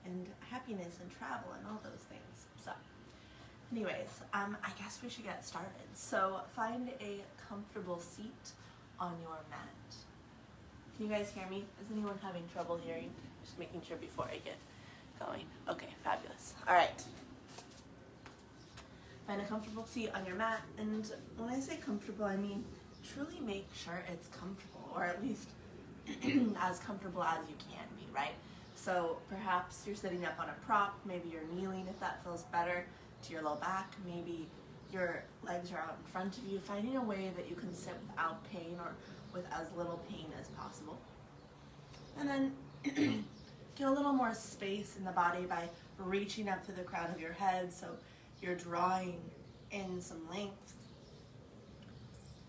and happiness and travel and all those things. So anyways, I guess we should get started. So find a comfortable seat on your mat. Can you guys hear me? Is anyone having trouble hearing? Just making sure before I get going. Okay, fabulous. All right. Find a comfortable seat on your mat, and when I say comfortable, I mean truly make sure it's comfortable, or at least as comfortable as you can be, right? So perhaps you're sitting up on a prop, maybe you're kneeling if that feels better to your low back, maybe your legs are out in front of you, finding a way that you can sit without pain or with as little pain as possible. And then get a little more space in the body by reaching up to the crown of your head, so you're drawing in some length.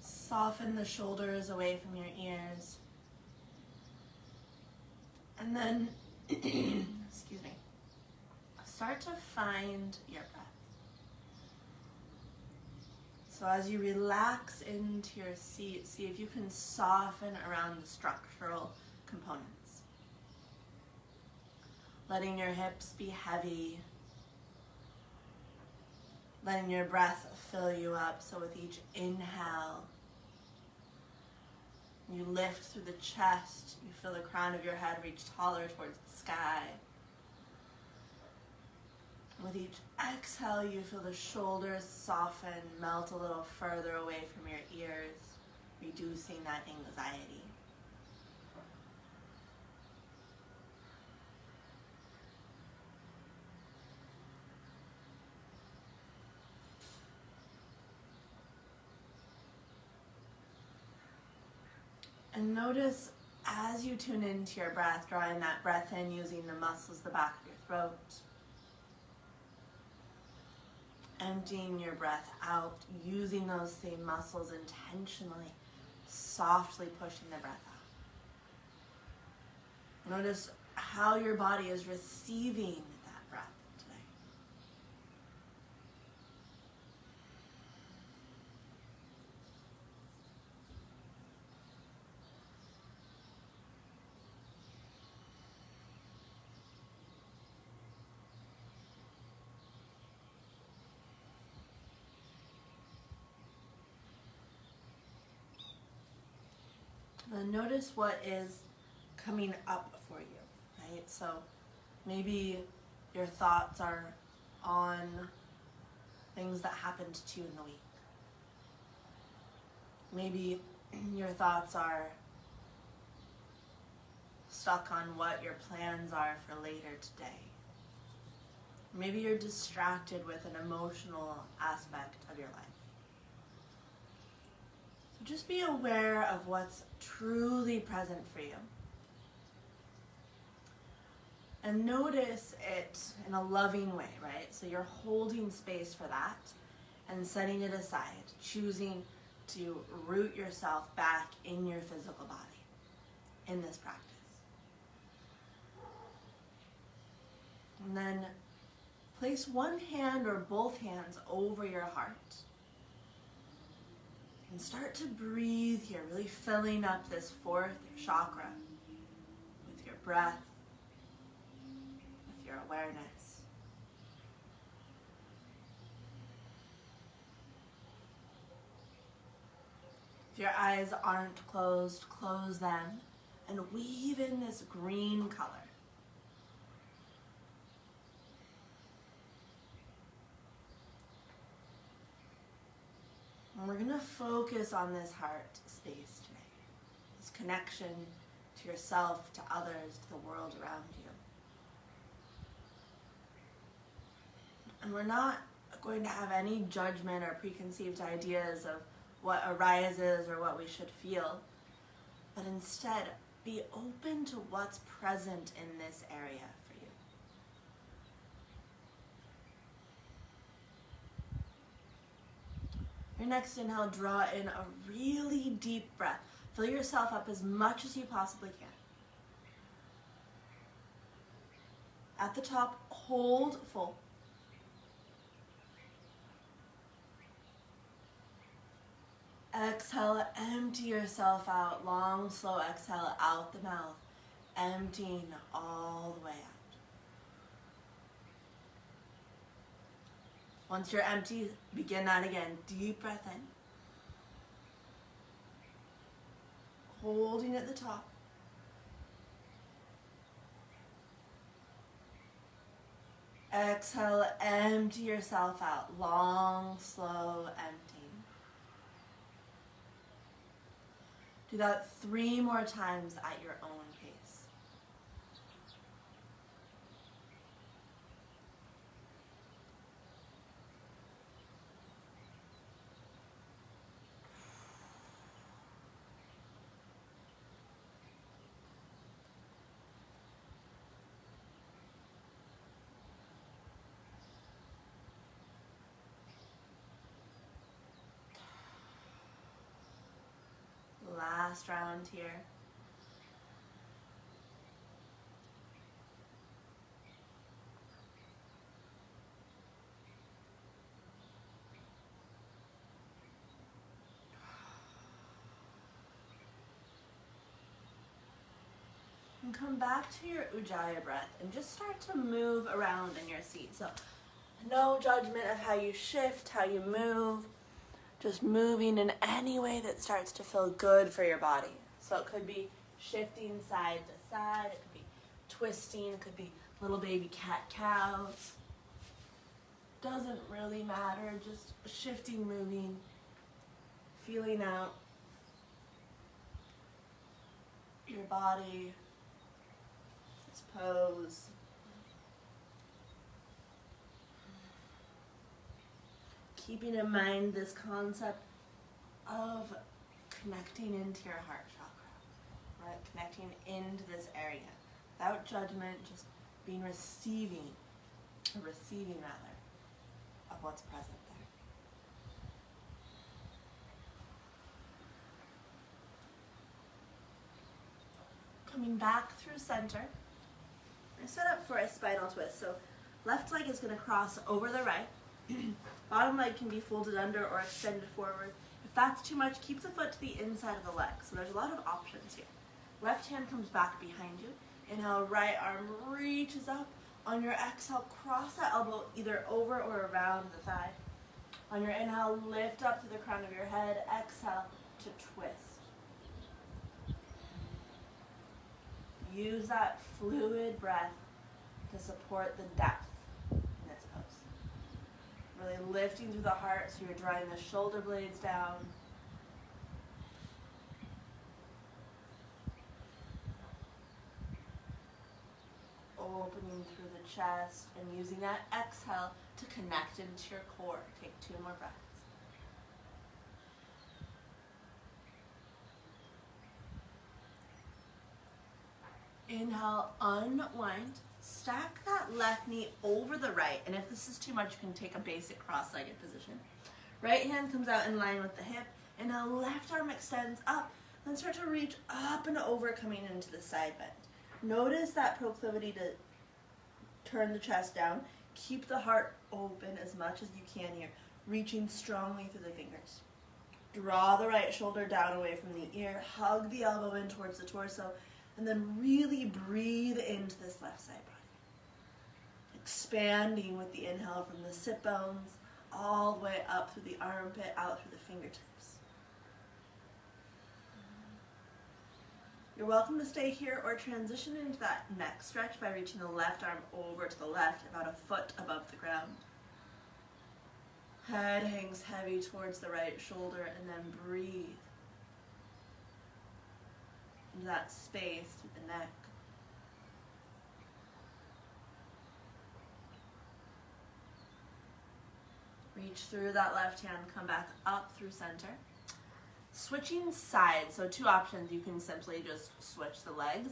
Soften the shoulders away from your ears. And then, excuse me, start to find your breath. So as you relax into your seat, see if you can soften around the structural components. Letting your hips be heavy. Letting your breath fill you up. So with each inhale, you lift through the chest. You feel the crown of your head reach taller towards the sky. With each exhale, you feel the shoulders soften, melt a little further away from your ears, reducing that anxiety. And notice as you tune into your breath, drawing that breath in using the muscles, the back of your throat. Emptying your breath out, using those same muscles intentionally, softly pushing the breath out. Notice how your body is receiving that breath today. And notice what is coming up for you, right? So maybe your thoughts are on things that happened to you in the week. Maybe your thoughts are stuck on what your plans are for later today. Maybe you're distracted with an emotional aspect of your life. So just be aware of what's truly present for you. And notice it in a loving way, right? So you're holding space for that and setting it aside, choosing to root yourself back in your physical body in this practice. And then place one hand or both hands over your heart. And start to breathe here, really filling up this fourth chakra with your breath, with your awareness. If your eyes aren't closed, close them and weave in this green color. And we're going to focus on this heart space today, this connection to yourself, to others, to the world around you. And we're not going to have any judgment or preconceived ideas of what arises or what we should feel, but instead be open to what's present in this area for you. Your next inhale, draw in a really deep breath. Fill yourself up as much as you possibly can. At the top, hold full. Exhale, empty yourself out. Long, slow exhale out the mouth, emptying all the way out. Once you're empty, begin that again. Deep breath in. Holding at the top. Exhale, empty yourself out. Long, slow emptying. Do that 3 more times at your own pace. Last round here. And come back to your Ujjayi breath and just start to move around in your seat. So no judgment of how you shift, how you move. Just moving in any way that starts to feel good for your body. So it could be shifting side to side, it could be twisting, it could be little baby cat-cows. Doesn't really matter, just shifting, moving, feeling out your body, its pose. Keeping in mind this concept of connecting into your heart chakra, right? Connecting into this area without judgment, just being receiving rather, of what's present there. Coming back through center, we're set up for a spinal twist. So left leg is going to cross over the right. Bottom leg can be folded under or extended forward. If that's too much, keep the foot to the inside of the leg. So there's a lot of options here. Left hand comes back behind you. Inhale, right arm reaches up. On your exhale, cross that elbow either over or around the thigh. On your inhale, lift up to the crown of your head. Exhale to twist. Use that fluid breath to support the depth in this pose. Really lifting through the heart so you're drawing the shoulder blades down. Opening through the chest and using that exhale to connect into your core. Take 2 more breaths. Inhale, unwind. Stack that left knee over the right, and if this is too much, you can take a basic cross-legged position. Right hand comes out in line with the hip, and now left arm extends up. Then start to reach up and over, coming into the side bend. Notice that proclivity to turn the chest down. Keep the heart open as much as you can here, reaching strongly through the fingers. Draw the right shoulder down away from the ear, hug the elbow in towards the torso, and then really breathe into this left side body. Expanding with the inhale from the sit bones, all the way up through the armpit, out through the fingertips. You're welcome to stay here or transition into that neck stretch by reaching the left arm over to the left, about a foot above the ground. Head hangs heavy towards the right shoulder, and then breathe into that space through the neck. Reach through that left hand, come back up through center. Switching sides, so 2 options. You can simply just switch the legs,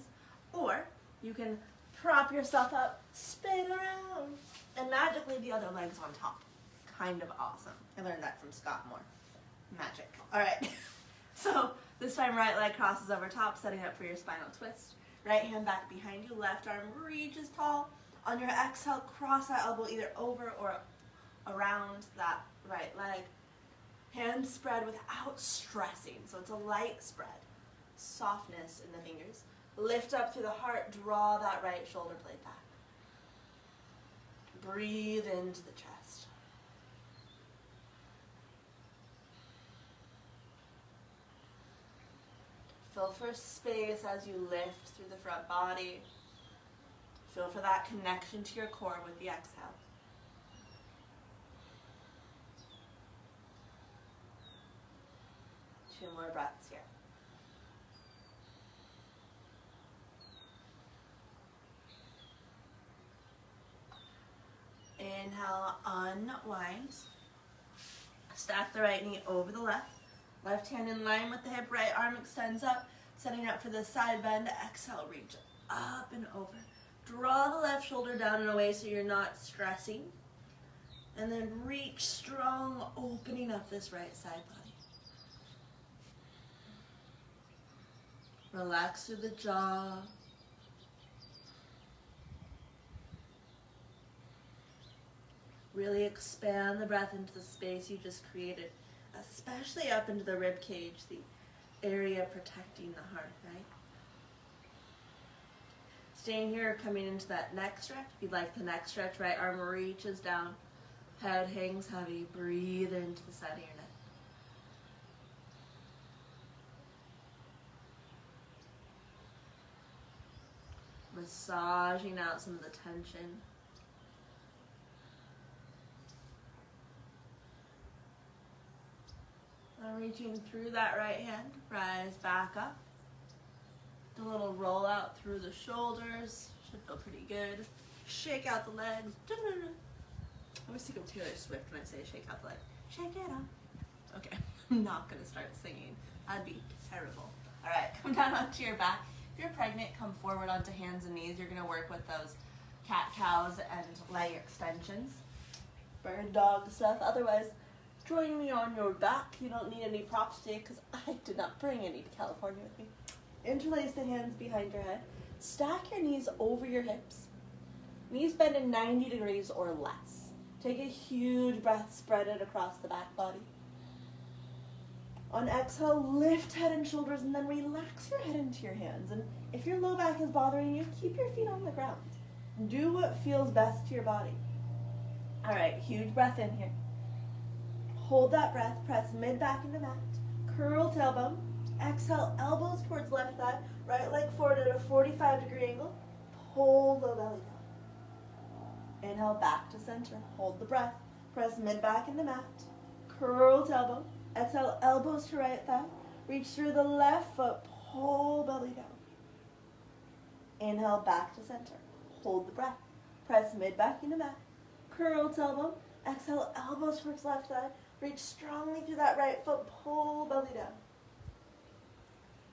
or you can prop yourself up, spin around, and magically the other leg's on top. Kind of awesome. I learned that from Scott Moore. Magic. All right. So this time right leg crosses over top, setting up for your spinal twist. Right hand back behind you, left arm reaches tall. On your exhale, cross that elbow either over or around that right leg. Hands spread without stressing, so it's a light spread. Softness in the fingers. Lift up through the heart, draw that right shoulder blade back. Breathe into the chest. Feel for space as you lift through the front body. Feel for that connection to your core with the exhale. Two more breaths here. Inhale, unwind. Stack the right knee over the left. Left hand in line with the hip, right arm extends up, setting up for the side bend. Exhale, reach up and over. Draw the left shoulder down and away so you're not stressing. And then reach strong, opening up this right side body. Relax through the jaw. Really expand the breath into the space you just created, especially up into the rib cage, the area protecting the heart, right? Staying here, coming into that neck stretch. If you'd like the neck stretch, right arm reaches down, head hangs heavy, breathe into the side of your neck. Massaging out some of the tension. And reaching through that right hand, rise back up. Do a little roll out through the shoulders. Should feel pretty good. Shake out the legs. I always think of Taylor Swift when I say shake out the legs. Shake it off. Okay, I'm not gonna start singing. That'd be terrible. All right, come down onto your back. If you're pregnant, come forward onto hands and knees. You're gonna work with those cat-cows and leg extensions. Bird dog stuff. Otherwise, join me on your back. You don't need any props today because I did not bring any to California with me. Interlace the hands behind your head. Stack your knees over your hips. Knees bend in 90 degrees or less. Take a huge breath, spread it across the back body. On exhale, lift head and shoulders and then relax your head into your hands. And if your low back is bothering you, keep your feet on the ground. Do what feels best to your body. All right, huge breath in here. Hold that breath, press mid back into mat. Curl tailbone. Exhale, elbows towards left thigh. Right leg forward at a 45-degree angle. Pull the belly down. Inhale, back to center. Hold the breath. Press mid back into mat. Curl tailbone. Exhale, elbows to right thigh. Reach through the left foot. Pull belly down. Inhale, back to center. Hold the breath. Press mid back into mat. Curl tailbone. Exhale, elbows towards left thigh. Reach strongly through that right foot. Pull belly down.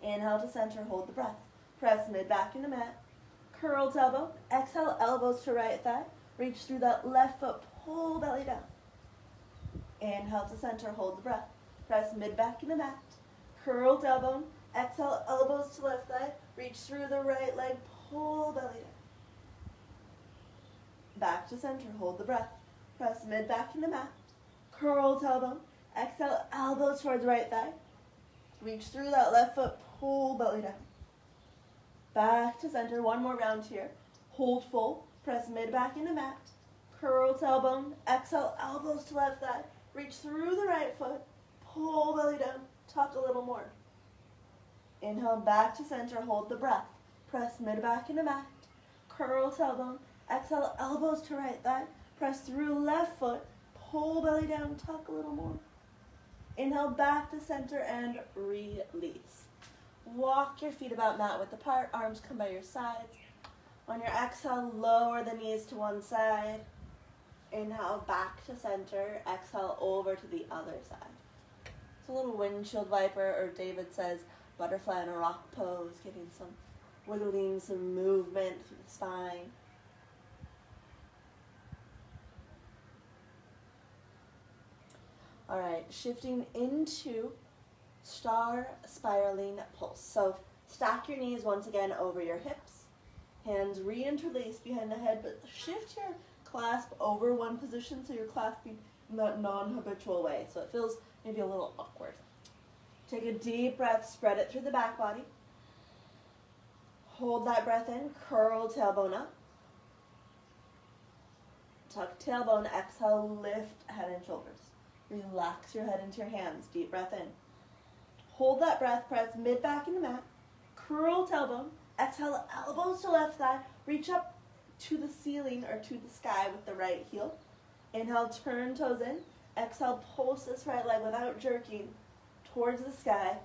Inhale to center. Hold the breath. Press mid back into mat. Curl tailbone. Exhale, elbows to right thigh. Reach through that left foot. Pull belly down. Inhale to center. Hold the breath. Press mid back into mat. Curl tailbone. Exhale, elbows to left thigh. Reach through the right leg. Pull belly down. Back to center. Hold the breath. Press mid back into mat. Curl tailbone. Exhale, elbows towards right thigh. Reach through that left foot. Pull belly down. Back to center. One more round here. Hold full. Press mid back into mat. Curl tailbone. Exhale, elbows to left thigh. Reach through the right foot. Pull belly down. Tuck a little more. Inhale, back to center. Hold the breath. Press mid back into mat. Curl tailbone. Exhale, elbows to right thigh. Press through left foot. Pull belly down. Tuck a little more. Inhale, back to center and release. Walk your feet about mat width apart. Arms come by your sides. On your exhale, lower the knees to one side. Inhale, back to center. Exhale, over to the other side. It's a little windshield viper, or David says, butterfly in a rock pose, getting some wiggling, some movement through the spine. All right, shifting into star spiraling pulse. So stack your knees once again over your hips. Hands re-interlace behind the head, but shift your clasp over one position so you're clasping in that non-habitual way. So it feels maybe a little awkward. Take a deep breath, spread it through the back body. Hold that breath in, curl tailbone up. Tuck tailbone, exhale, lift head and shoulders. Relax your head into your hands, deep breath in. Hold that breath, press mid back into mat. Curl tailbone. Exhale, elbows to left thigh. Reach up to the ceiling or to the sky with the right heel. Inhale, turn toes in. Exhale, pulse this right leg without jerking towards the sky.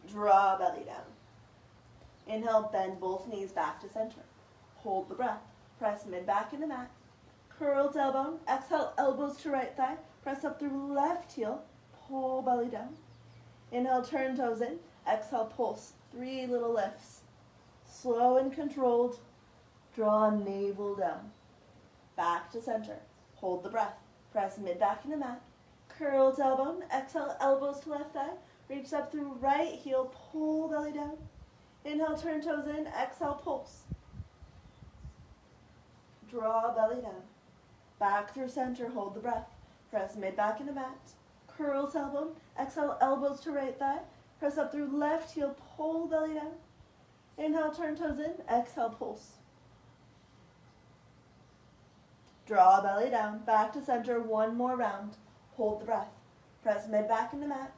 Draw belly down. Inhale, bend both knees back to center. Hold the breath. Press mid back into mat. Curl tailbone. Exhale, elbows to right thigh. Press up through left heel. Pull belly down. Inhale, turn toes in. Exhale, pulse. 3 little lifts. Slow and controlled. Draw navel down. Back to center. Hold the breath. Press mid back into mat. Curl tailbone. Exhale, elbows to left thigh. Reach up through right heel. Pull belly down. Inhale, turn toes in. Exhale, pulse. Draw belly down. Back through center. Hold the breath. Press mid back into mat. Curl tailbone. Exhale, elbows to right thigh. Press up through left heel. Pull belly down. Inhale, turn toes in. Exhale, pulse. Draw belly down. Back to center. 1 more round. Hold the breath. Press mid back into mat.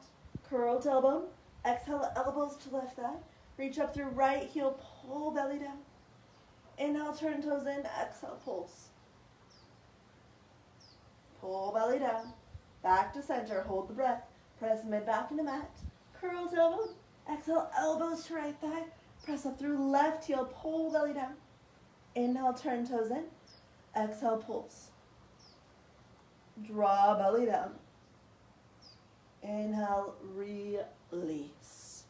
Curl tailbone. Exhale, elbows to left thigh. Reach up through right heel. Pull belly down. Inhale, turn toes in. Exhale, pulse. Pull belly down. Back to center. Hold the breath. Press mid back into mat. Curl tailbone. Exhale, elbows to right thigh. Press up through left heel. Pull belly down. Inhale, turn toes in. Exhale, pulse. Draw belly down. Inhale, release.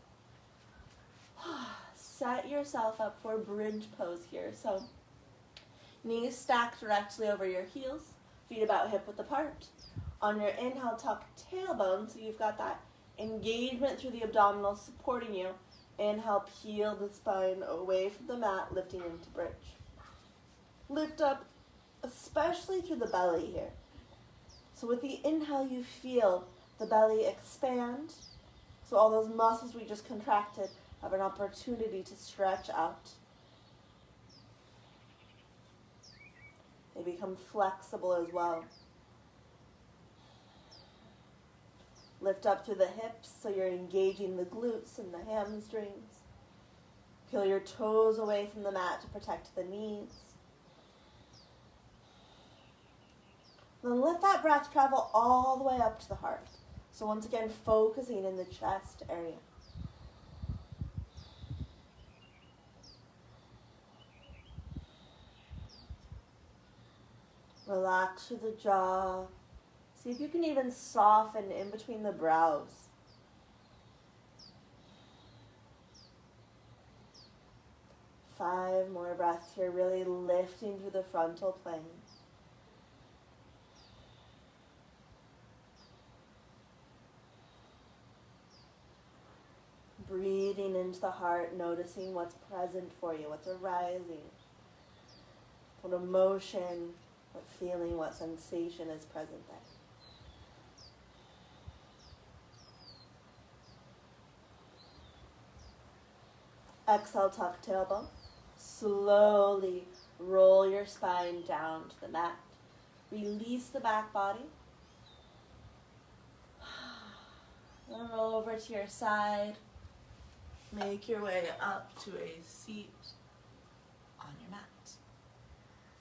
Set yourself up for bridge pose here. So knees stacked directly over your heels, feet about hip width apart. On your inhale, tuck tailbone, so you've got that engagement through the abdominals supporting you. Inhale, peel the spine away from the mat, lifting into bridge. Lift up, especially through the belly here. So with the inhale, you feel the belly expand. So all those muscles we just contracted have an opportunity to stretch out. They become flexible as well. Lift up through the hips so you're engaging the glutes and the hamstrings. Peel your toes away from the mat to protect the knees. Then let that breath travel all the way up to the heart. So once again, focusing in the chest area. Relax through the jaw. See if you can even soften in between the brows. Five more breaths here, really lifting through the frontal plane. Breathing into the heart, noticing what's present for you, what's arising. What emotion, what feeling, what sensation is present there. Exhale, tuck tailbone. Slowly roll your spine down to the mat. Release the back body. Then roll over to your side. Make your way up to a seat on your mat.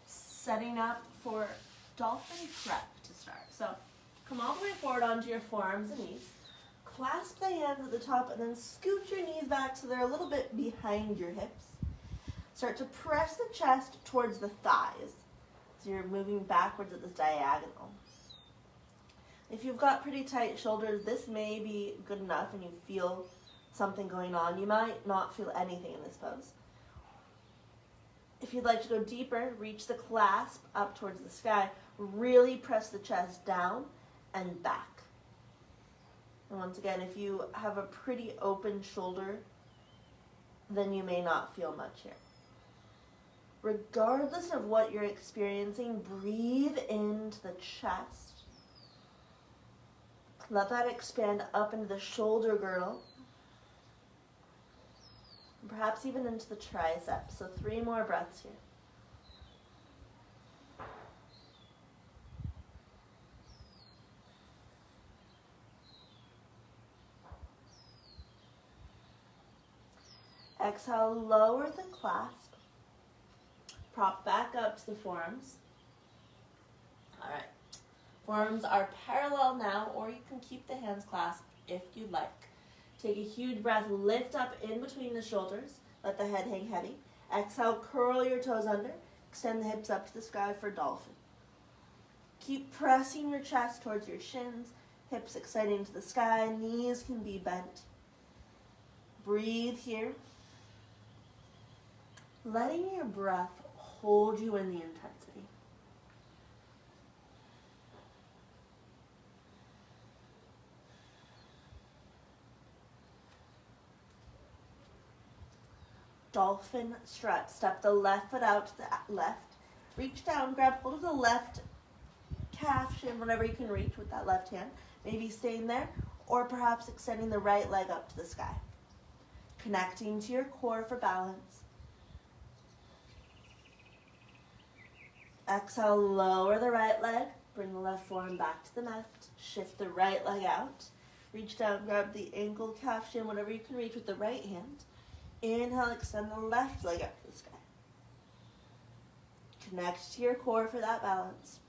Setting up for dolphin prep to start. So come all the way forward onto your forearms and knees. Clasp the hands at the top and then scoot your knees back so they're a little bit behind your hips. Start to press the chest towards the thighs. So you're moving backwards at this diagonal. If you've got pretty tight shoulders, this may be good enough and you feel something going on. You might not feel anything in this pose. If you'd like to go deeper, reach the clasp up towards the sky. Really press the chest down and back. And once again, if you have a pretty open shoulder, then you may not feel much here. Regardless of what you're experiencing, breathe into the chest. Let that expand up into the shoulder girdle. And perhaps even into the triceps. So 3 more breaths here. Exhale, lower the clasp. Prop back up to the forearms. All right. Forearms are parallel now, or you can keep the hands clasped if you'd like. Take a huge breath, lift up in between the shoulders. Let the head hang heavy. Exhale, curl your toes under. Extend the hips up to the sky for dolphin. Keep pressing your chest towards your shins. Hips extending to the sky. Knees can be bent. Breathe here. Letting your breath hold you in the intensity. Dolphin stretch. Step the left foot out to the left. Reach down, grab hold of the left calf, shin, whatever you can reach with that left hand. Maybe staying there, or perhaps extending the right leg up to the sky. Connecting to your core for balance. Exhale, lower the right leg. Bring the left forearm back to the mat. Shift the right leg out. Reach down, grab the ankle, calf, shin, whatever you can reach with the right hand. Inhale, extend the left leg up to the sky. Connect to your core for that balance.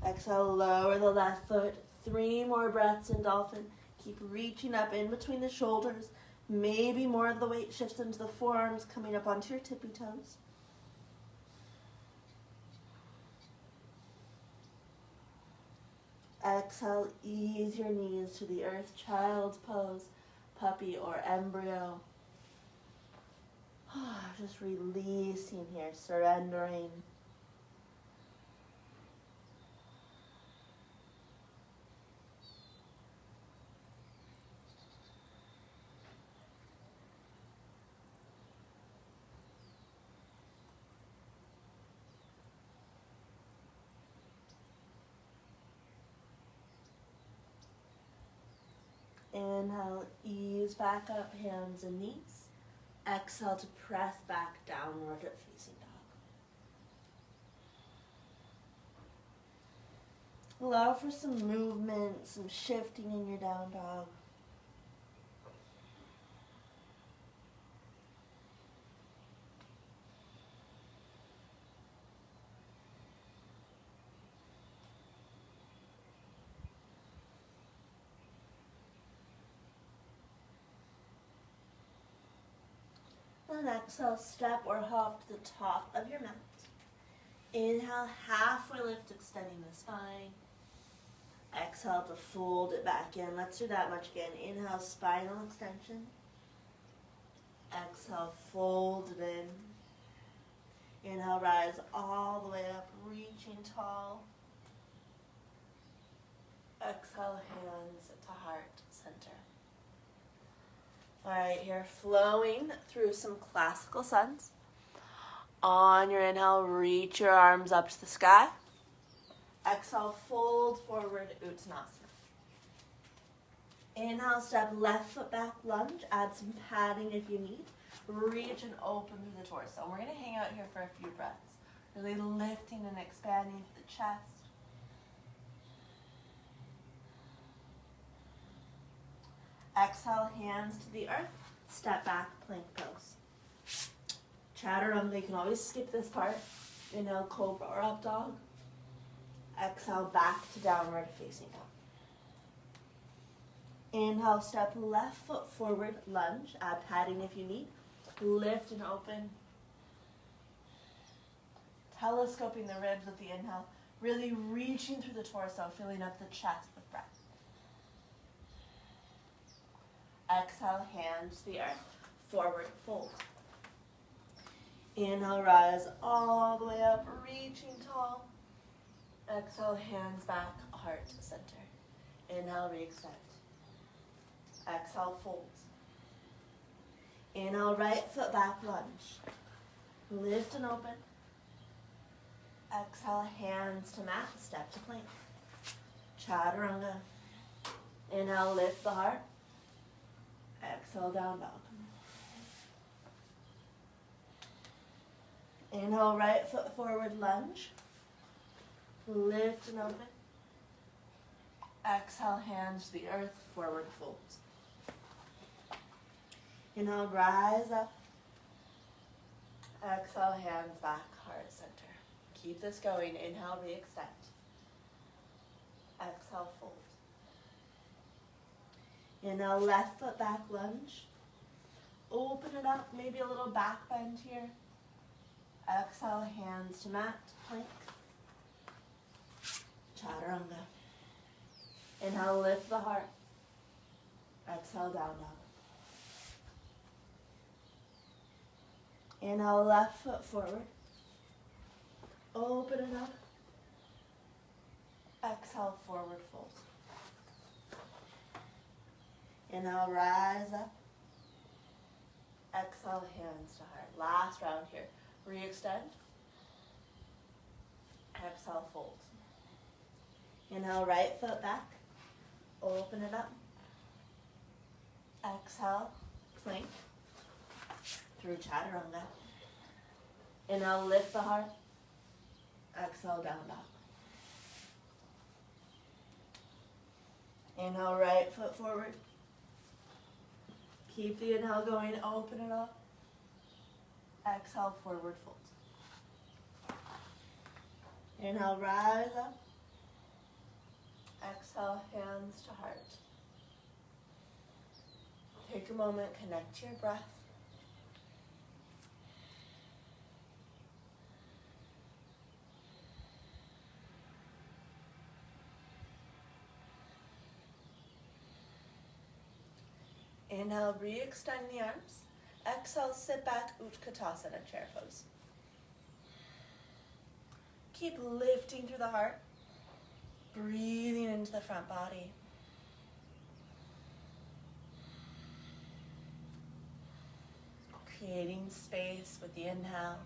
Exhale, lower the left foot. 3 more breaths in dolphin. Keep reaching up in between the shoulders. Maybe more of the weight shifts into the forearms, coming up onto your tippy toes. Exhale, ease your knees to the earth, child's pose, puppy or embryo. Just releasing here, surrendering. Inhale, ease back up, hands and knees. Exhale to press back downward at facing dog. Allow for some movement, some shifting in your down dog. And exhale, step or hop to the top of your mat. Inhale, halfway lift, extending the spine. Exhale to fold it back in. Let's do that much again. Inhale, spinal extension. Exhale, fold it in. Inhale, rise all the way up, reaching tall. Exhale, hands to heart center. All right, here, flowing through some classical suns. On your inhale, reach your arms up to the sky. Exhale, fold forward, Uttanasana. Inhale, step left foot back, lunge. Add some padding if you need. Reach and open through the torso. We're going to hang out here for a few breaths. Really lifting and expanding the chest. Exhale, hands to the earth. Step back, plank pose. Chaturanga, you can always skip this part. Inhale, cobra or up dog. Exhale, back to downward facing dog. Inhale, step left foot forward, lunge. Add padding if you need. Lift and open. Telescoping the ribs with the inhale. Really reaching through the torso, filling up the chest with breath. Exhale, hands to the earth. Forward fold. Inhale, rise all the way up, reaching tall. Exhale, hands back, heart center. Inhale, re-extend. Exhale, fold. Inhale, right foot back, lunge. Lift and open. Exhale, hands to mat, step to plank. Chaturanga. Inhale, lift the heart. Exhale, down dog. Inhale, right foot forward, lunge. Lift and open. Exhale, hands to the earth, forward fold. Inhale, rise up. Exhale, hands back, heart center. Keep this going. Inhale, re-extend. Exhale, fold. Inhale, left foot back, lunge. Open it up, maybe a little back bend here. Exhale, hands to mat, plank. Chaturanga. Inhale, lift the heart. Exhale, down dog. Inhale, left foot forward. Open it up. Exhale, forward fold. Inhale, rise up. Exhale, hands to heart. Last round here. Re-extend. Exhale, fold. Inhale, right foot back. Open it up. Exhale, plank Through chaturanga. Inhale, lift the heart. Exhale, down dog. Inhale, right foot forward. Keep the inhale going, open it up. exhale, forward fold. Inhale, rise up. Exhale, hands to heart. Take a moment, connect to your breath. Inhale, re-extend the arms. Exhale, sit back, Utkatasana, chair pose. Keep lifting through the heart. Breathing into the front body. Creating space with the inhale.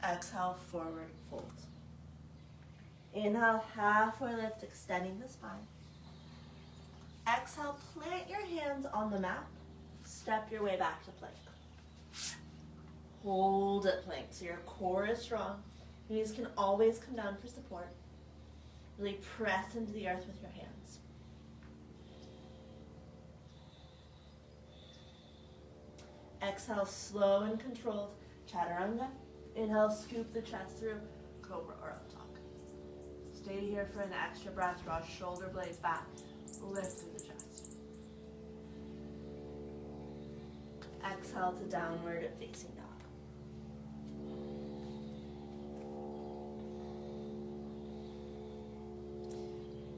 Exhale, forward fold. Inhale, halfway lift, extending the spine. Exhale, plant your hands on the mat. Step your way back to plank. Hold at plank so your core is strong. Knees can always come down for support. Really press into the earth with your hands. Exhale, slow and controlled, chaturanga. Inhale, scoop the chest through, cobra or up dog. Stay here for an extra breath. Draw shoulder blades back. Lift through the chest. Exhale to downward facing dog.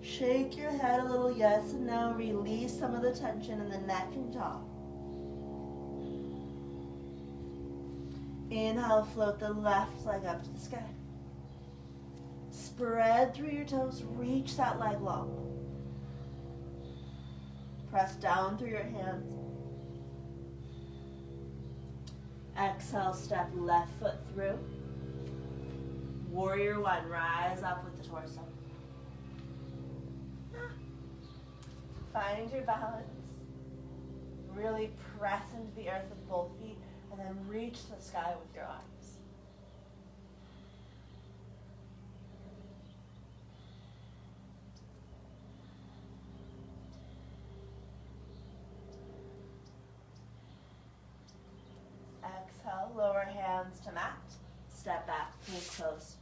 Shake your head a little, yes, and now release some of the tension in the neck and jaw. Inhale, float the left leg up to the sky. Spread through your toes, reach that leg long. Press down through your hands. Exhale, step left foot through. Warrior one, rise up with the torso. Find your balance. Really press into the earth with both feet and then reach the sky with your arms. Exhale, lower hands to mat. Step back, pull close.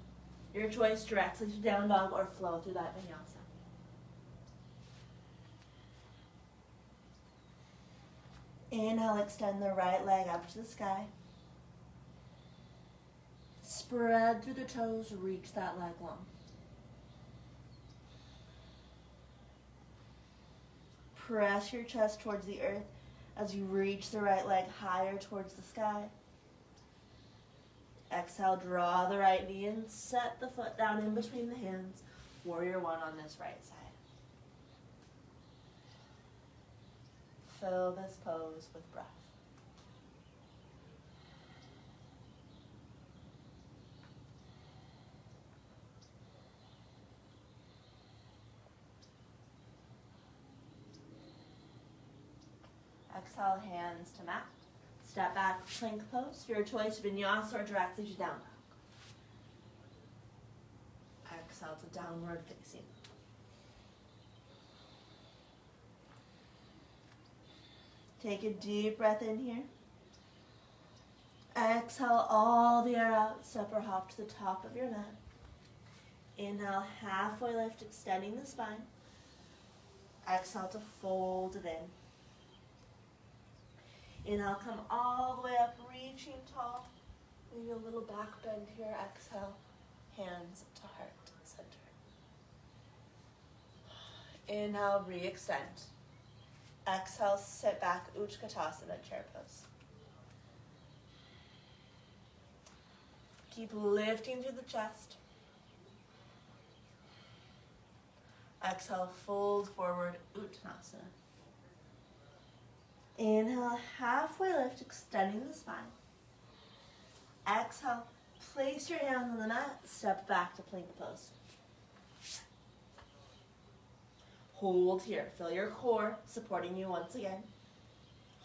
Your choice, directly to down dog or flow through that vinyasa. Inhale, extend the right leg up to the sky. Spread through the toes, reach that leg long. Press your chest towards the earth as you reach the right leg higher towards the sky. Exhale, draw the right knee in, set the foot down in between the hands. Warrior one on this right side. Fill this pose with breath. Exhale, hands to mat. Step back, plank pose. Your choice, vinyasa or directly to down dog. exhale to downward facing. Take a deep breath in here. Exhale all the air out. Step or hop to the top of your mat. Inhale, halfway lift, extending the spine. Exhale to fold it in. Inhale, come all the way up, reaching tall. Maybe a little back bend here. Exhale, hands to heart center. Inhale, re-extend. Exhale, sit back, Utkatasana, chair pose. Keep lifting through the chest. Exhale, fold forward, Uttanasana. Inhale, halfway lift, extending the spine. Exhale, place your hands on the mat, step back to plank pose. Hold here, feel your core supporting you once again.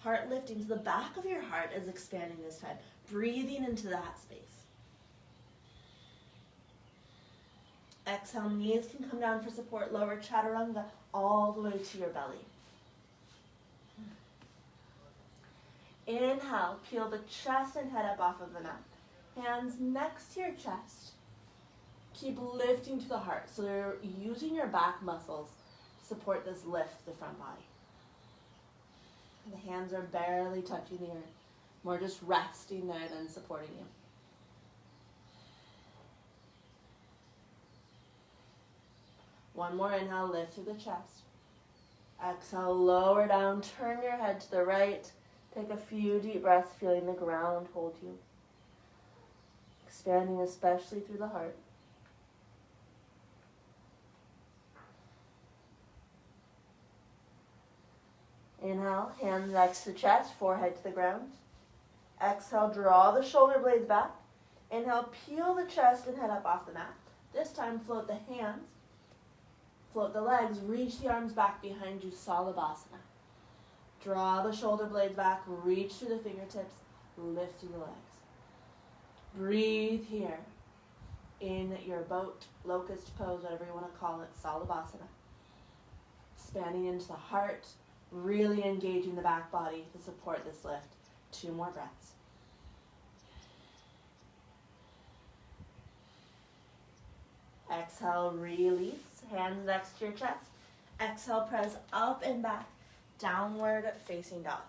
Heart lifting to the back of your heart is expanding this time, breathing into that space. Exhale, knees can come down for support, lower chaturanga all the way to your belly. Inhale, peel the chest and head up off of the mat. Hands next to your chest. Keep lifting to the heart, so you're using your back muscles to support this lift to the front body. The hands are barely touching the earth, more just resting there than supporting you. One more inhale, lift through the chest. Exhale, lower down, turn your head to the right. Take a few deep breaths, feeling the ground hold you. Expanding especially through the heart. Inhale, hands next to the chest, forehead to the ground. Exhale, draw the shoulder blades back. Inhale, peel the chest and head up off the mat. This time, float the hands. Float the legs, reach the arms back behind you, Salabhasana. Draw the shoulder blades back, reach through the fingertips, lift through the legs. Breathe here in your boat, locust pose, whatever you want to call it, Salabhasana. Expanding into the heart, really engaging the back body to support this lift. 2 more breaths. Exhale, release. Hands next to your chest. Exhale, press up and back. Downward facing dog.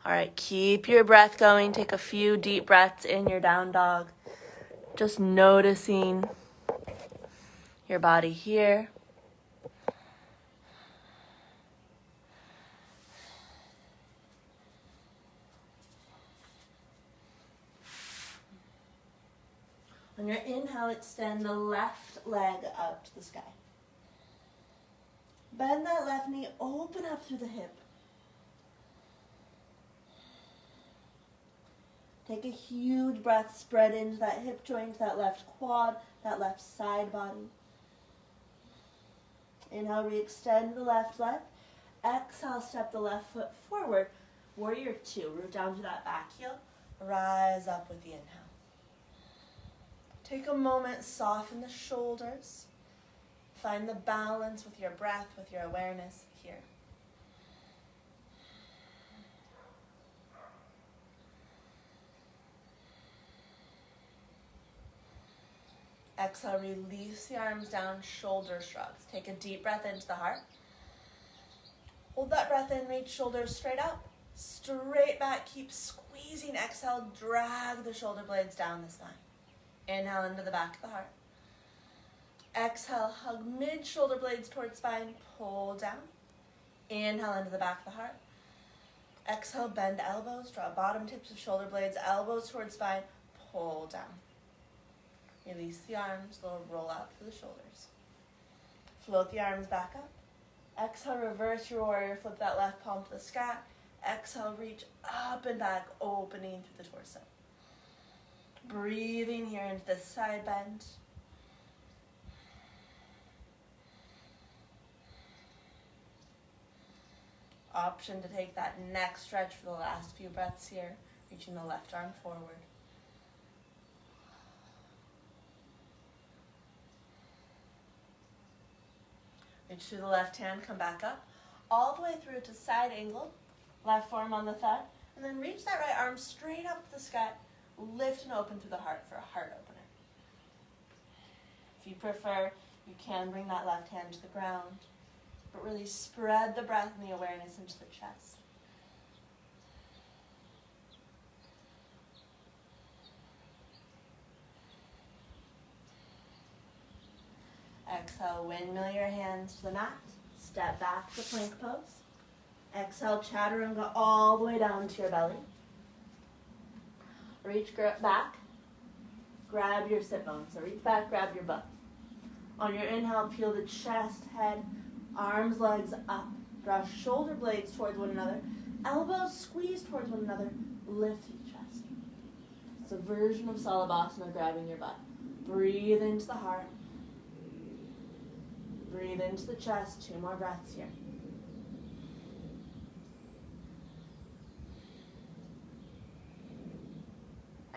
All right, keep your breath going. Take a few deep breaths in your down dog. Just noticing your body here. On your inhale, extend the left leg up to the sky. Bend that left knee, open up through the hip. Take a huge breath, spread into that hip joint, that left quad, that left side body. Inhale, re-extend the left leg. Exhale, step the left foot forward. Warrior 2, root down to that back heel. Rise up with the inhale. Take a moment, soften the shoulders. Find the balance with your breath, with your awareness here. Exhale, release the arms down, shoulder shrugs. Take a deep breath into the heart. Hold that breath in, reach shoulders straight up. Straight back, keep squeezing. Exhale, drag the shoulder blades down the spine. Inhale into the back of the heart. Exhale, hug mid-shoulder blades towards spine, pull down. Inhale into the back of the heart. Exhale, bend elbows, draw bottom tips of shoulder blades, elbows towards spine, pull down. Release the arms, little roll out through the shoulders. Float the arms back up. Exhale, reverse your warrior, flip that left palm to the sky. Exhale, reach up and back, opening through the torso. Breathing here into the side bend. Option to take that neck stretch for the last few breaths here, reaching the left arm forward. Reach through the left hand, come back up, all the way through to side angle, left forearm on the thigh, and then reach that right arm straight up to the sky, lift and open through the heart for a heart opener. If you prefer, you can bring that left hand to the ground, but really spread the breath and the awareness into the chest. Exhale, windmill your hands to the mat. Step back to plank pose. Exhale, chaturanga all the way down to your belly. Reach back. Grab your sit bone. So reach back, grab your butt. On your inhale, peel the chest, head, arms, legs up. Draw shoulder blades towards one another. Elbows squeeze towards one another. Lift the chest. It's a version of Salabhasana, grabbing your butt. Breathe into the heart. Breathe into the chest. 2 more breaths here.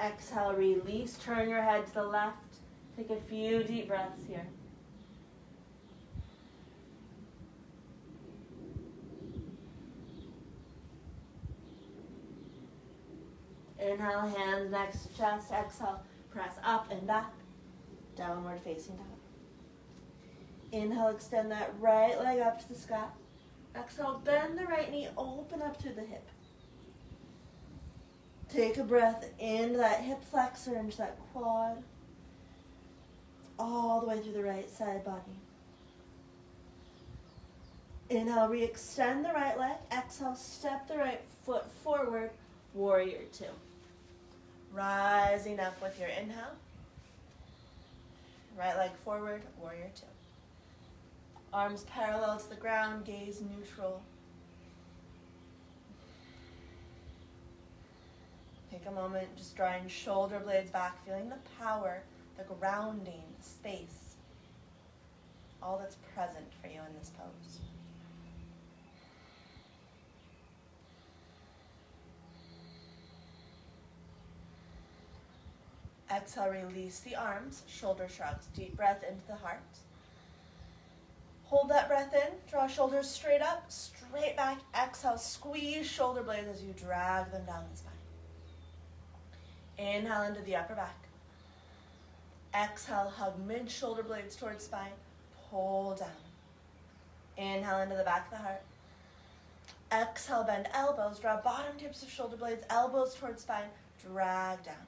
Exhale, release. Turn your head to the left. Take a few deep breaths here. Inhale, hands next to chest. Exhale, press up and back. Downward facing dog. Inhale, extend that right leg up to the sky. Exhale, bend the right knee, open up through the hip. Take a breath into that hip flexor, into that quad. All the way through the right side body. Inhale, re-extend the right leg. Exhale, step the right foot forward, warrior 2. Rising up with your inhale. Right leg forward, warrior 2. Arms parallel to the ground, gaze neutral. Take a moment, just drawing shoulder blades back, feeling the power, the grounding, the space, all that's present for you in this pose. Exhale, release the arms, shoulder shrugs, deep breath into the heart. Hold that breath in, draw shoulders straight up, straight back. Exhale, squeeze shoulder blades as you drag them down the spine. Inhale into the upper back. Exhale, hug mid-shoulder blades towards spine, pull down. Inhale into the back of the heart. Exhale, bend elbows, draw bottom tips of shoulder blades, elbows towards spine, drag down.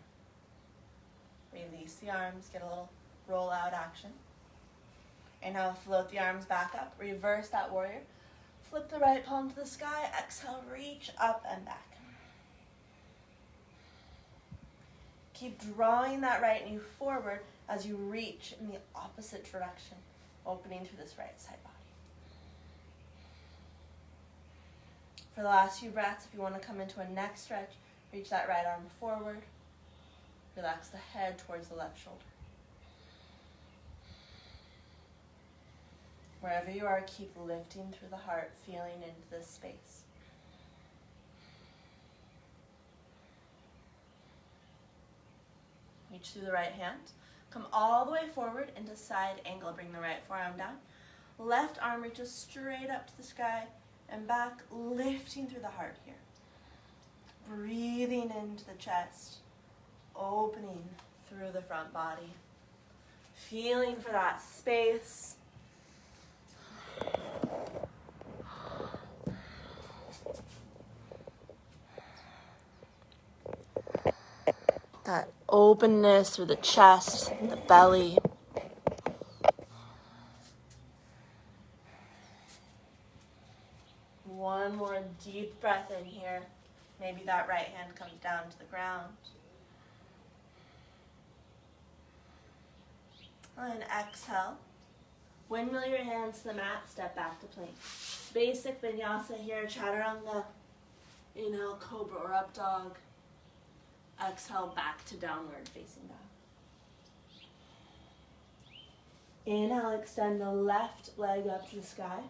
Release the arms, get a little roll out action. Inhale, float the arms back up, reverse that warrior. Flip the right palm to the sky, exhale, reach up and back. Keep drawing that right knee forward as you reach in the opposite direction, opening through this right side body. For the last few breaths, if you want to come into a neck stretch, reach that right arm forward. Relax the head towards the left shoulder. Wherever you are, keep lifting through the heart, feeling into this space. Reach through the right hand. Come all the way forward into side angle. Bring the right forearm down. Left arm reaches straight up to the sky and back, lifting through the heart here. Breathing into the chest, opening through the front body. Feeling for that space. That openness through the chest, the belly. One more deep breath in here. Maybe that right hand comes down to the ground. And exhale. Windmill your hands to the mat, step back to plank. Basic vinyasa here, chaturanga. Inhale, cobra or up dog. Exhale, back to downward facing dog. Inhale, extend the left leg up to the sky.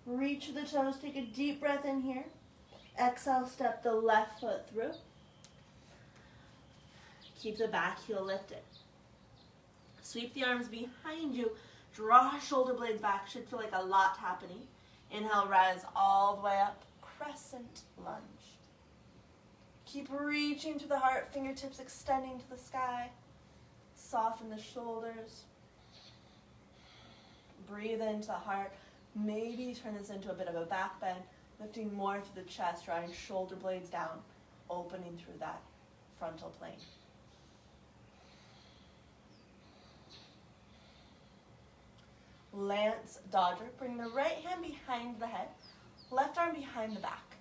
Reach the toes, take a deep breath in here. Exhale, step the left foot through. Keep the back heel lifted. Sweep the arms behind you. Draw shoulder blades back. Should feel like a lot happening. Inhale, rise all the way up. Crescent lunge. Keep reaching to the heart. Fingertips extending to the sky. Soften the shoulders. Breathe into the heart. Maybe turn this into a bit of a back bend. Lifting more through the chest, drawing shoulder blades down. Opening through that frontal plane. Lance Dodger. Bring the right hand behind the head, left arm behind the back.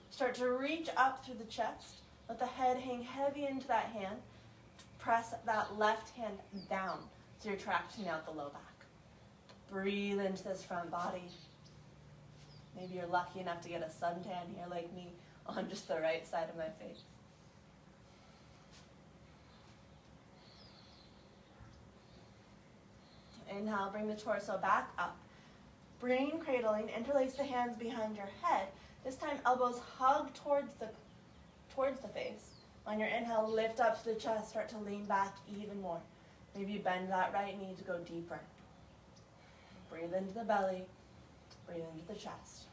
Start to reach up through the chest. Let the head hang heavy into that hand. Press that left hand down so you're tracting out the low back. Breathe into this front body. Maybe you're lucky enough to get a suntan here like me on just the right side of my face. Inhale, bring the torso back up. Brain cradling, interlace the hands behind your head. This time, elbows hug towards the face. On your inhale, lift up to the chest, start to lean back even more. Maybe you bend that right knee to go deeper. Breathe into the belly, breathe into the chest.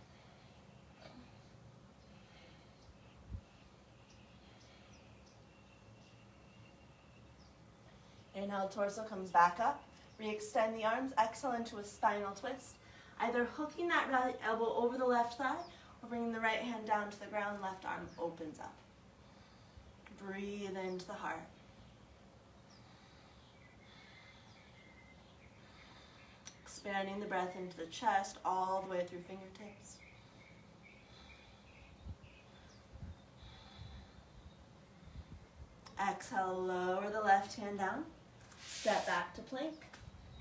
Inhale, torso comes back up. Re-extend the arms, exhale into a spinal twist. Either hooking that right elbow over the left thigh or bringing the right hand down to the ground, left arm opens up. Breathe into the heart. Expanding the breath into the chest all the way through fingertips. Exhale, lower the left hand down. Step back to plank.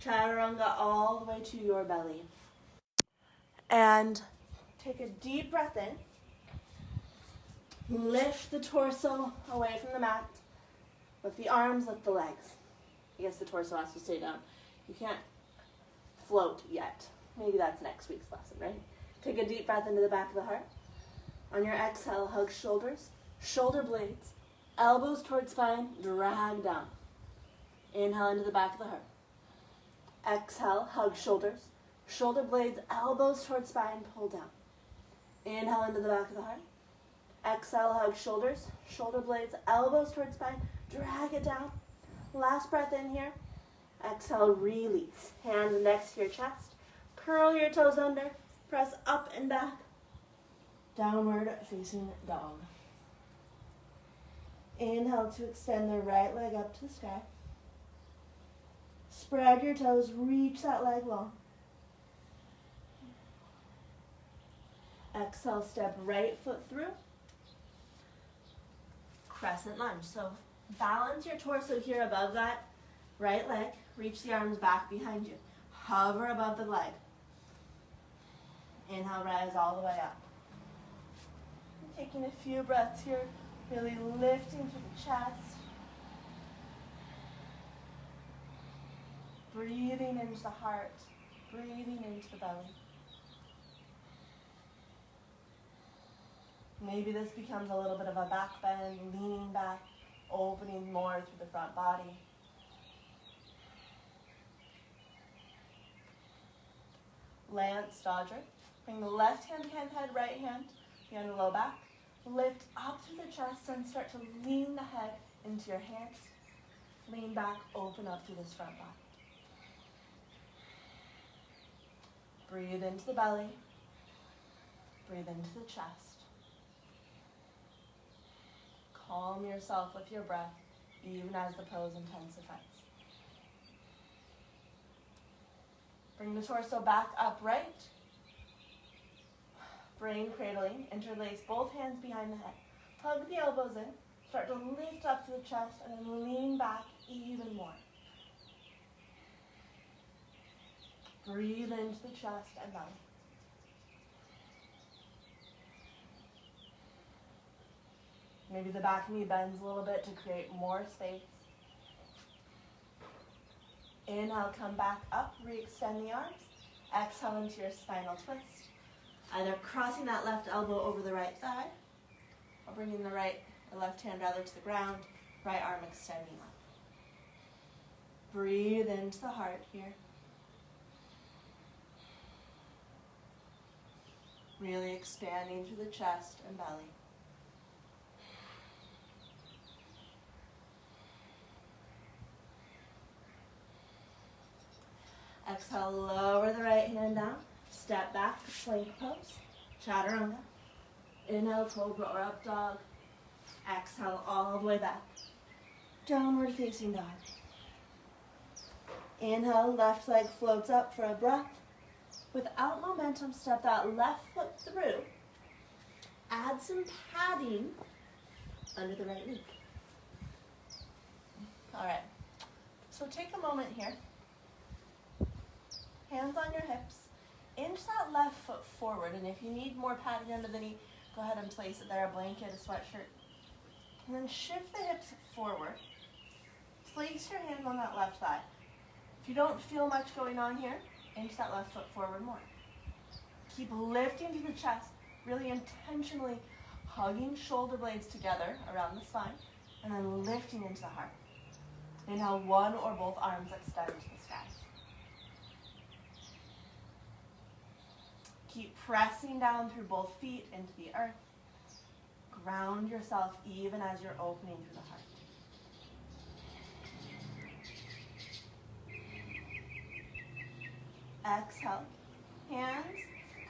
Chaturanga all the way to your belly. And take a deep breath in. Lift the torso away from the mat. Lift the arms, lift the legs. I guess the torso has to stay down. You can't float yet. Maybe that's next week's lesson, right? Take a deep breath into the back of the heart. On your exhale, hug shoulders, shoulder blades, elbows towards spine, drag down. Inhale into the back of the heart. Exhale, hug shoulders, shoulder blades, elbows towards spine, pull down. Inhale into the back of the heart. Exhale, hug shoulders, shoulder blades, elbows towards spine, drag it down. Last breath in here. Exhale, release. Hands next to your chest. Curl your toes under. Press up and back. Downward facing dog. Inhale to extend the right leg up to the sky. Spread your toes, reach that leg long. Exhale, step right foot through. Crescent lunge. So balance your torso here above that right leg. Reach the arms back behind you. Hover above the leg. Inhale, rise all the way up. Taking a few breaths here, really lifting to the chest. Breathing into the heart, breathing into the belly. Maybe this becomes a little bit of a back bend, leaning back, opening more through the front body. Lance Dodger. Bring the left hand behind the head, right hand behind the low back. Lift up through the chest and start to lean the head into your hands. Lean back, open up through this front body. Breathe into the belly. Breathe into the chest. Calm yourself with your breath, even as the pose intensifies. Bring the torso back upright. Brain cradling, interlace both hands behind the head. Hug the elbows in. Start to lift up to the chest and then lean back even more. Breathe into the chest and belly. Maybe the back knee bends a little bit to create more space. Inhale, come back up, re-extend the arms. Exhale into your spinal twist. Either crossing that left elbow over the right thigh, or bringing the left hand rather to the ground, right arm extending up. Breathe into the heart here. Really expanding through the chest and belly. Exhale, lower the right hand down. Step back to plank pose, chaturanga. Inhale, cobra or up dog. Exhale, all the way back. Downward facing dog. Inhale, left leg floats up for a breath. Without momentum, step that left foot through. Add some padding under the right knee. All right, so take a moment here. Hands on your hips. Inch that left foot forward, and if you need more padding under the knee, go ahead and place it there, a blanket, a sweatshirt. And then shift the hips forward. Place your hand on that left thigh. If you don't feel much going on here, inch that left foot forward more. Keep lifting to the chest, really intentionally hugging shoulder blades together around the spine, and then lifting into the heart. Inhale, one or both arms extend to the sky. Keep pressing down through both feet into the earth. Ground yourself even as you're opening through the heart. Exhale. Hands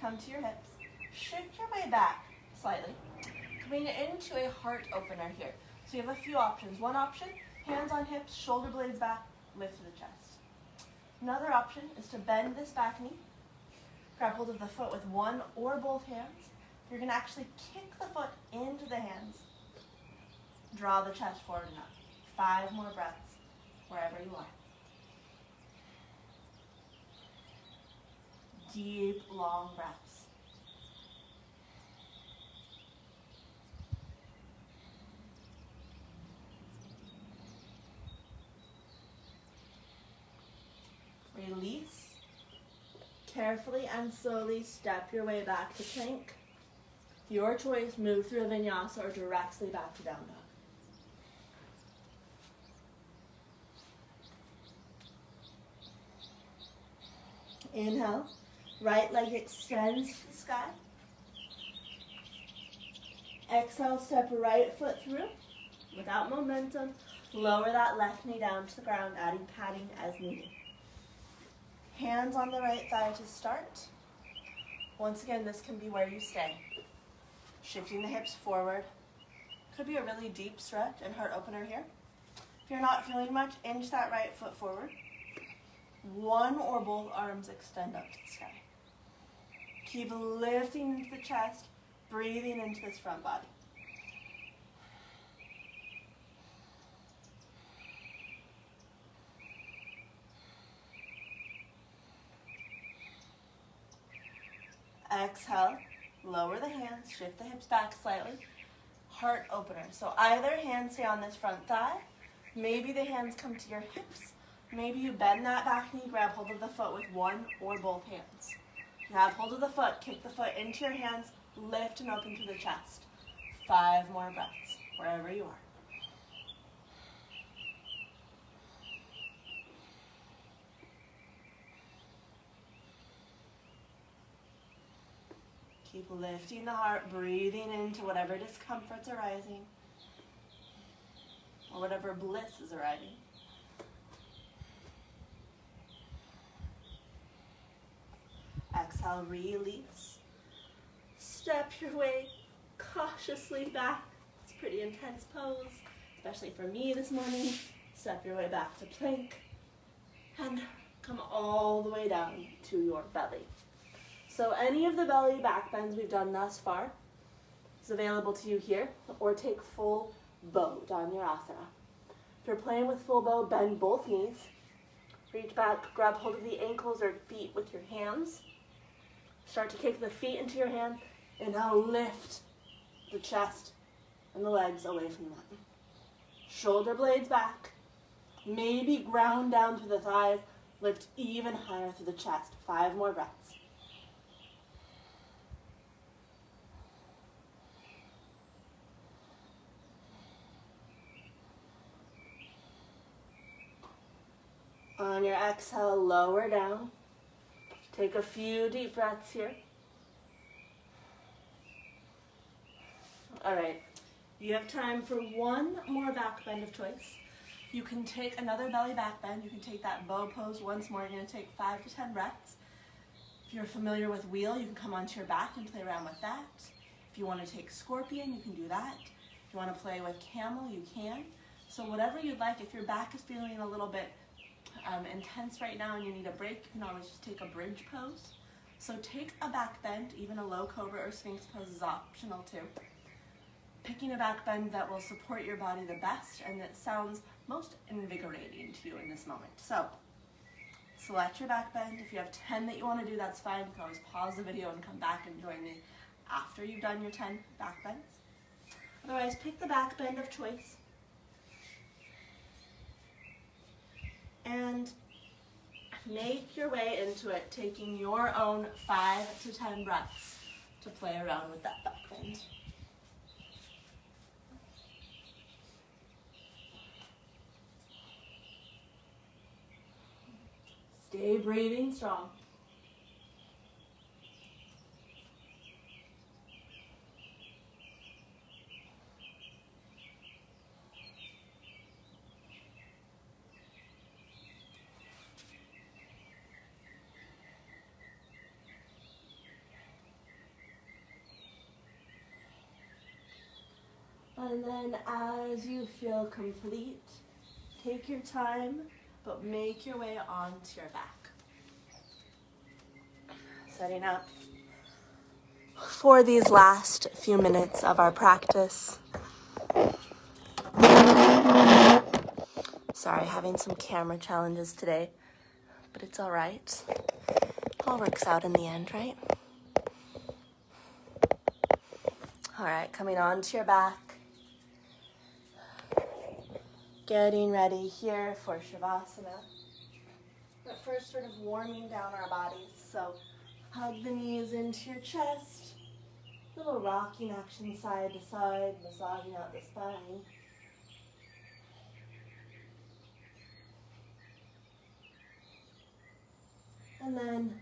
come to your hips. Shift your way back slightly. Coming into a heart opener here. So you have a few options. One option, hands on hips, shoulder blades back, lift to the chest. Another option is to bend this back knee. Grab hold of the foot with one or both hands. You're going to actually kick the foot into the hands. Draw the chest forward and up. 5 more breaths wherever you are. Deep, long breaths. Release. Carefully and slowly step your way back to plank. Your choice, move through a vinyasa or directly back to down dog. Inhale, right leg extends to the sky. Exhale, step right foot through. Without momentum, lower that left knee down to the ground, adding padding as needed. Hands on the right thigh to start. Once again, this can be where you stay. Shifting the hips forward. Could be a really deep stretch and heart opener here. If you're not feeling much, inch that right foot forward. One or both arms extend up to the sky. Keep lifting into the chest, breathing into this front body. Exhale, lower the hands, shift the hips back slightly. Heart opener. So either hand stay on this front thigh. Maybe the hands come to your hips. Maybe you bend that back knee, grab hold of the foot with one or both hands. Grab hold of the foot, kick the foot into your hands, lift and open through the chest. 5 more breaths, wherever you are. Keep lifting the heart, breathing into whatever discomfort's arising, or whatever bliss is arriving. Exhale, release. Step your way cautiously back. It's a pretty intense pose, especially for me this morning. Step your way back to plank and come all the way down to your belly. So any of the belly back bends we've done thus far is available to you here, or take full bow, Dhanurasana. If you're playing with full bow, bend both knees. Reach back, grab hold of the ankles or feet with your hands. Start to kick the feet into your hands, and now lift the chest and the legs away from the mat. Shoulder blades back. Maybe ground down to the thighs. Lift even higher through the chest. 5 more breaths. On your exhale, lower down. Take a few deep breaths here. All right, you have time for one more back bend of choice. You can take another belly back bend. You can take that bow pose once more. You're going to take 5 to 10 breaths. If you're familiar with wheel, you can come onto your back and play around with that. If you want to take scorpion, you can do that. If you want to play with camel, you can. So whatever you'd like. If your back is feeling a little bit intense right now and you need a break, you can always just take a bridge pose. So take a back bend. Even a low cobra or sphinx pose is optional too. Picking a back bend that will support your body the best and that sounds most invigorating to you in this moment. So select your back bend. If you have 10 that you want to do, that's fine. You can always pause the video and come back and join me after you've done your 10 back bends. Otherwise, pick the back bend of choice. And make your way into it, taking your own 5 to 10 breaths to play around with that back bend. Stay breathing strong. And then as you feel complete, take your time, but make your way onto your back. Setting up for these last few minutes of our practice. Sorry, having some camera challenges today, but it's all right. All works out in the end, right? All right, coming onto your back. Getting ready here for Shavasana. But first, sort of warming down our bodies. So hug the knees into your chest. Little rocking action side to side, massaging out the spine. And then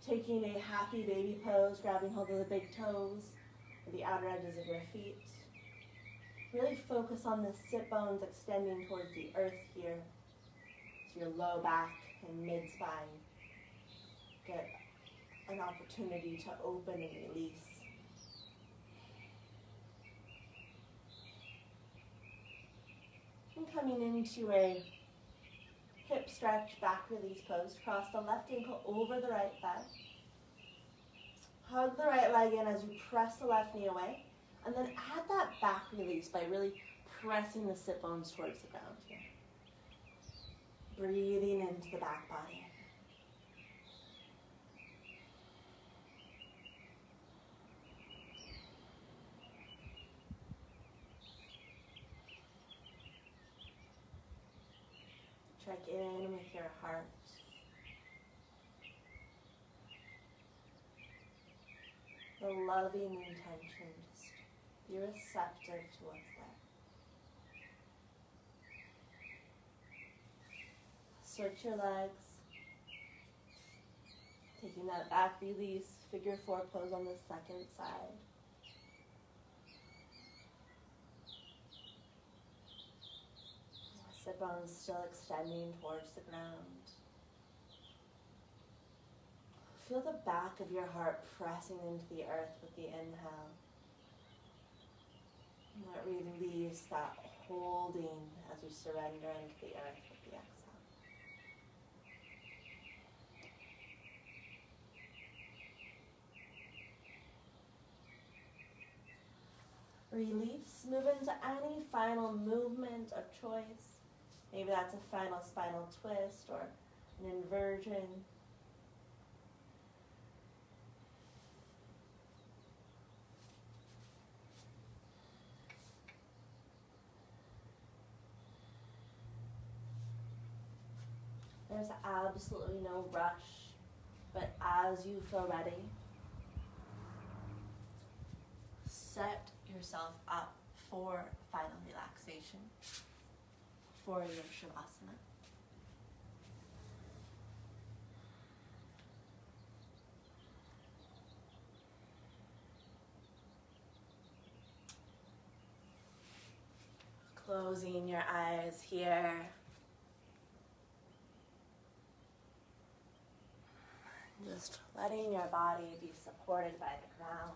taking a happy baby pose, grabbing hold of the big toes, or the outer edges of your feet. Really focus on the sit bones extending towards the earth here. So your low back and mid-spine get an opportunity to open and release. And coming into a hip stretch, back release pose. Cross the left ankle over the right thigh. Hug the right leg in as you press the left knee away. And then add that back release by really pressing the sit bones towards the ground here. Breathing into the back body. Check in with your heart. The loving intention. Just be receptive to what's there. Switch your legs. Taking that back release, figure 4 pose on the second side. Sit bones still extending towards the ground. Feel the back of your heart pressing into the earth with the inhale. And let release that holding as you surrender into the earth with the exhale. Release. Move into any final movement of choice. Maybe that's a final spinal twist or an inversion. There's absolutely no rush, but as you feel ready, set yourself up for final relaxation, for your Shavasana. Closing your eyes here. Just letting your body be supported by the ground.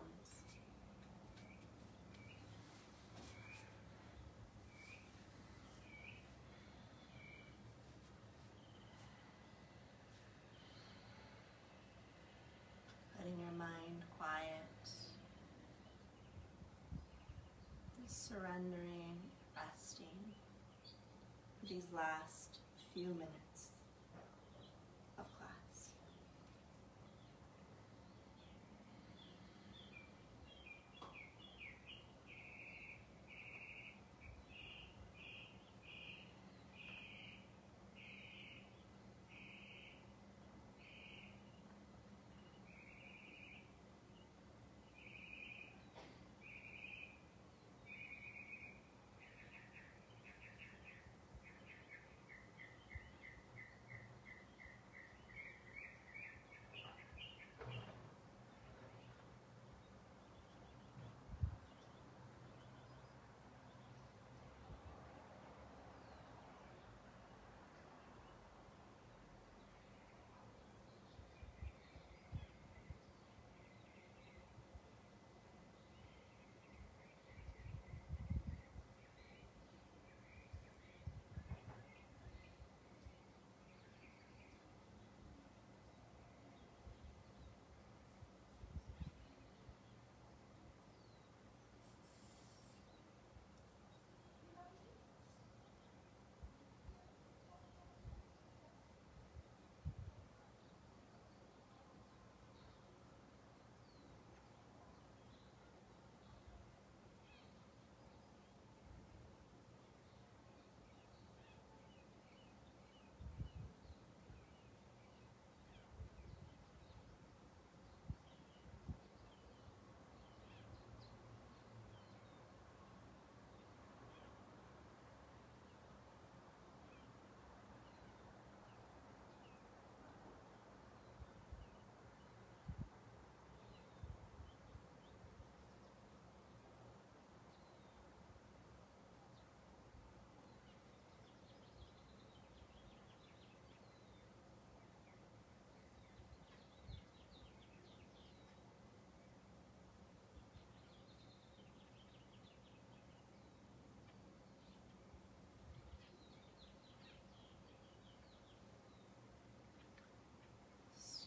Letting your mind quiet. Just surrendering, resting for these last few minutes of class.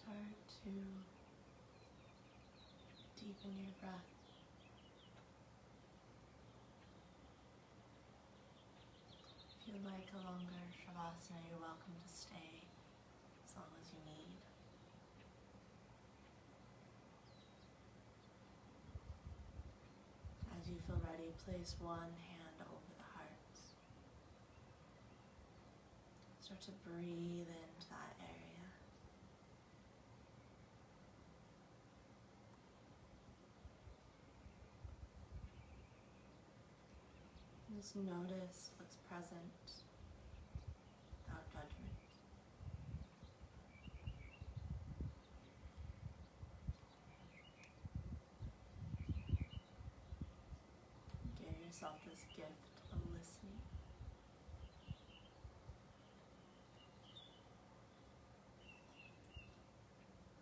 Start to deepen your breath. If you like a longer Shavasana, you're welcome to stay as long as you need. As you feel ready, place one hand over the heart. Start to breathe into that area. Just notice what's present without judgment. Give yourself this gift of listening.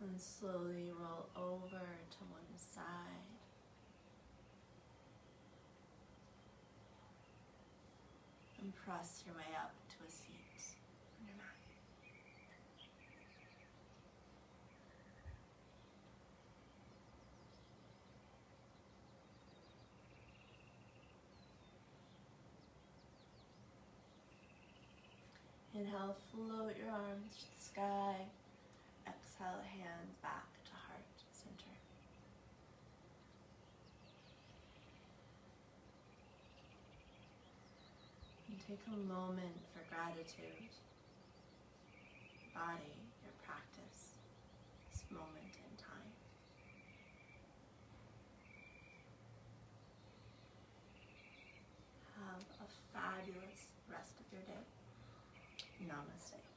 And slowly roll over to one side. And press your way up to a seat on your mat. Inhale, float your arms to the sky. Exhale, hands back to heart center. And take a moment for gratitude. moment in time. Have a fabulous rest of your day. Namaste.